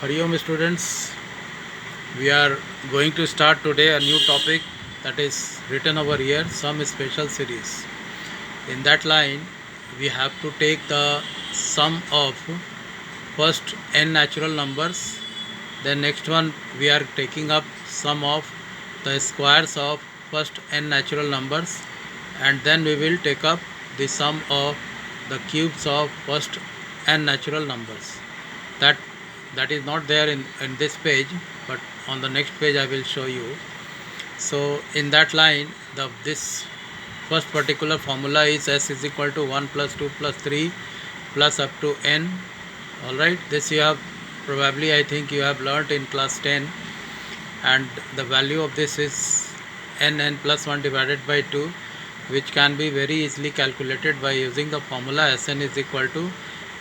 Hariom students, we are going to start today a new topic, that is written over here, some special series. In that line, we have to take the sum of first n natural numbers. Then next one we are taking up sum of the squares of first n natural numbers, and then we will take up the sum of the cubes of first n natural numbers. That that is not there in this page, but on the next page I will show you. So in that line, this first particular formula is s is equal to 1 plus 2 plus 3 plus up to n. Alright, this you have probably, I think you have learnt in class 10, and the value of this is n plus 1 divided by 2, which can be very easily calculated by using the formula Sn is equal to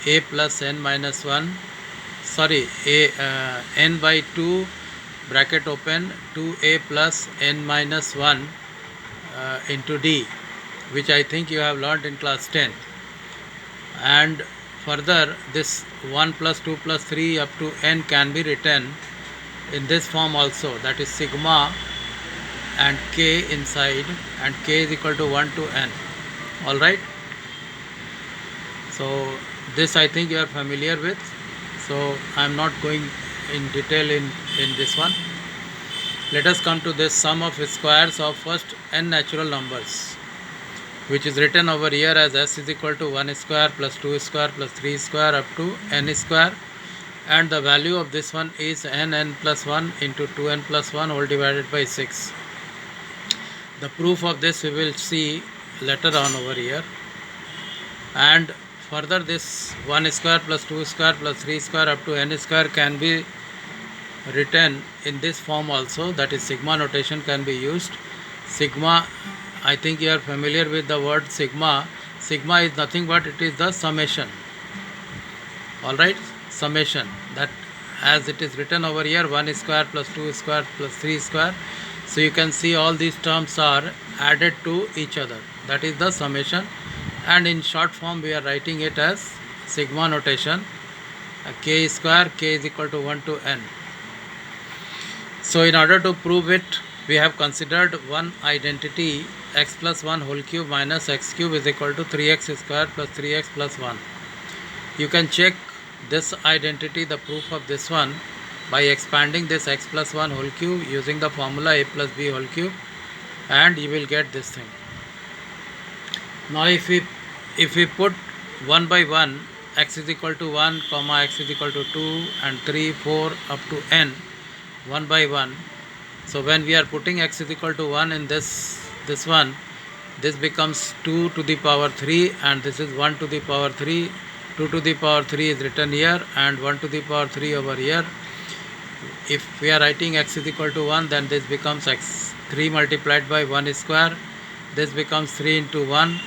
a plus n minus 1, n by 2 bracket open 2a plus n minus 1 into d, which I think you have learnt in class 10. And further, this 1 plus 2 plus 3 up to n can be written in this form also, that is sigma and k inside, and k is equal to 1 to n. Alright, so this I think you are familiar with, so I am not going in detail in this one. Let us come to this sum of squares of first n natural numbers, which is written over here as s is equal to 1 square plus 2 square plus 3 square up to n square, and the value of this one is n plus 1 into 2n plus 1 all divided by 6. The proof of this we will see later on over here. And further, this 1 square plus 2 square plus 3 square up to n square can be written in this form also, that is sigma notation can be used. Sigma, I think you are familiar with the word sigma. Sigma is nothing but it is the summation. Alright, summation, that as it is written over here 1 square plus 2 square plus 3 square. So you can see all these terms are added to each other, that is the summation, and in short form we are writing it as sigma notation, k square, k is equal to 1 to n. So in order to prove it, we have considered one identity, x plus 1 whole cube minus x cube is equal to 3x square plus 3x plus 1. You can check this identity, the proof of this one, by expanding this x plus 1 whole cube using the formula a plus b whole cube, and you will get this thing. Now if we put 1 by 1, x is equal to 1 comma x is equal to 2 and 3 4 up to n, 1 by 1. So when we are putting x is equal to 1 in this one, this becomes 2 to the power 3, and this is 1 to the power 3. 2 to the power 3 is written here, and 1 to the power 3 over here. If we are writing x is equal to 1, then this becomes x 3 multiplied by 1 square. This becomes 3 into 1,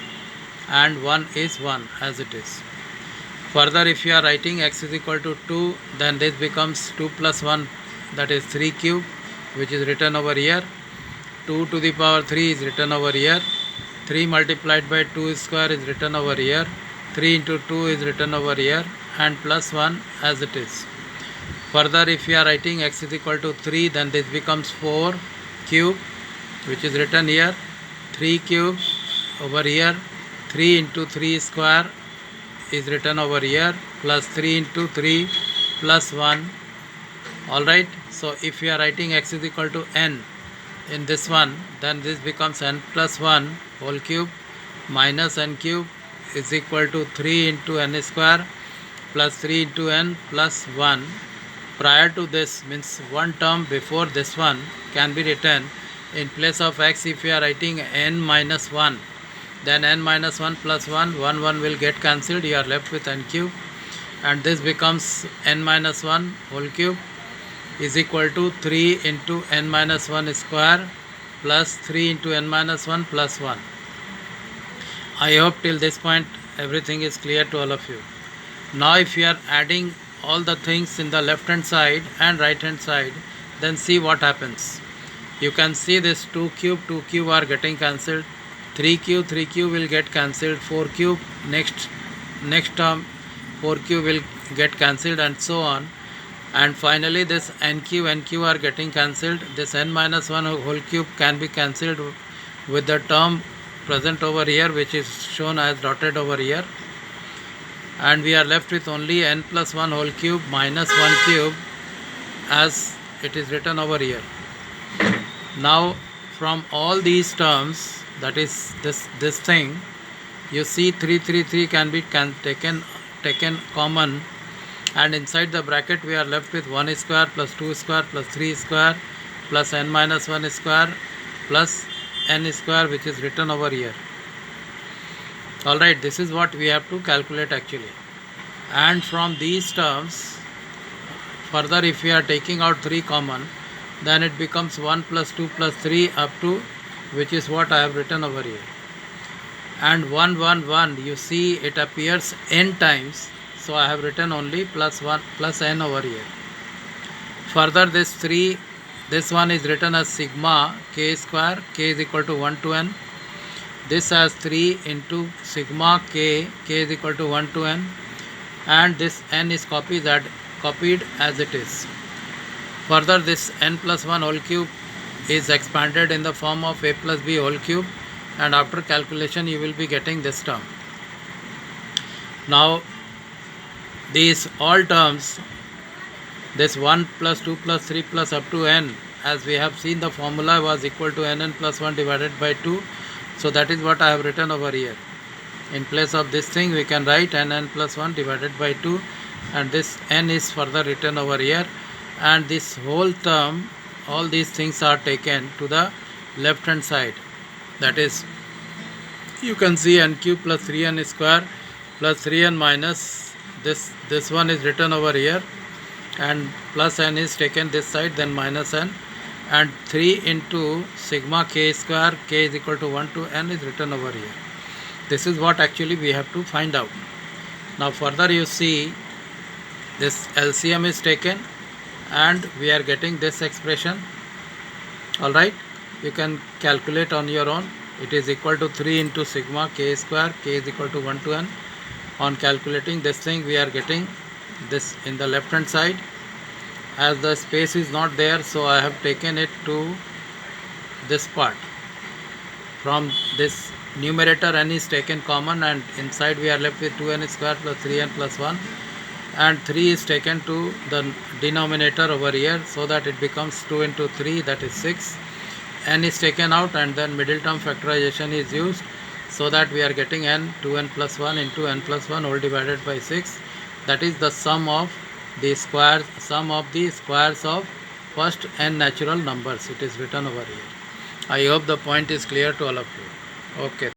and 1 is 1 as it is. Further, if you are writing x is equal to 2, then this becomes 2 plus 1, that is 3 cube, which is written over here. 2 to the power 3 is written over here. 3 multiplied by 2 square is written over here. 3 into 2 is written over here, and plus 1 as it is. Further, if you are writing x is equal to 3, then this becomes 4 cube, which is written here. 3 cube over here. 3 into 3 square is written over here, plus 3 into 3 plus 1. Alright, so if you are writing x is equal to n in this one, then this becomes n plus 1 whole cube minus n cube is equal to 3 into n square plus 3 into n plus 1. Prior to this, means one term before this one, can be written in place of x. If you are writing n minus 1, then n minus 1 plus 1, 1 will get cancelled, you are left with n cube, and this becomes n minus 1 whole cube is equal to 3 into n minus 1 square plus 3 into n minus 1 plus 1. I hope till this point everything is clear to all of you. Now if you are adding all the things in the left hand side and right hand side, then see what happens. You can see this 2 cube are getting cancelled, 3 cube will get cancelled, 4 cube next term 4 cube will get cancelled, and so on. And finally this n cube are getting cancelled. This n minus 1 whole cube can be cancelled with the term present over here, which is shown as dotted over here, and we are left with only n plus 1 whole cube minus 1 cube as it is written over here. Now from all these terms, that is this thing, you see 3 can be taken common, and inside the bracket we are left with 1 square plus 2 square plus 3 square plus n minus 1 square plus n square, which is written over here. Alright, this is what we have to calculate actually. And from these terms, further if we are taking out 3 common, then it becomes 1 plus 2 plus 3 up to, which is what I have written over here. And 1 you see it appears n times, so I have written only plus 1 plus n over here. Further this 3, this one is written as sigma k square, k is equal to 1 to n. This has 3 into sigma k, k is equal to 1 to n, and this n is copied as it is. Further this n plus 1 whole cube is expanded in the form of a plus b whole cube, and after calculation you will be getting this term. Now these all terms, this 1 plus 2 plus 3 plus up to n, as we have seen the formula was equal to nn plus 1 divided by 2, so that is what I have written over here. In place of this thing we can write nn plus 1 divided by 2, and this n is further written over here, and this whole term, all these things are taken to the left hand side. That is, you can see n cube plus 3n square plus 3n minus this one is written over here, and plus n is taken this side, then minus n, and 3 into sigma k square, k is equal to 1 to n is written over here. This is what actually we have to find out. Now further you see this LCM is taken and we are getting this expression. Alright, you can calculate on your own. It is equal to 3 into sigma k square, k is equal to 1 to n. On calculating this thing we are getting this in the left hand side. As the space is not there, so I have taken it to this part. From this numerator n is taken common, and inside we are left with 2n square plus 3n plus 1, and 3 is taken to the denominator over here, so that it becomes 2 into 3, that is 6. N is taken out, and then middle term factorization is used, so that we are getting n 2n plus 1 into n plus 1 whole divided by 6. That is the sum of the squares of first n natural numbers. It is written over here. I hope the point is clear to all of you. Okay.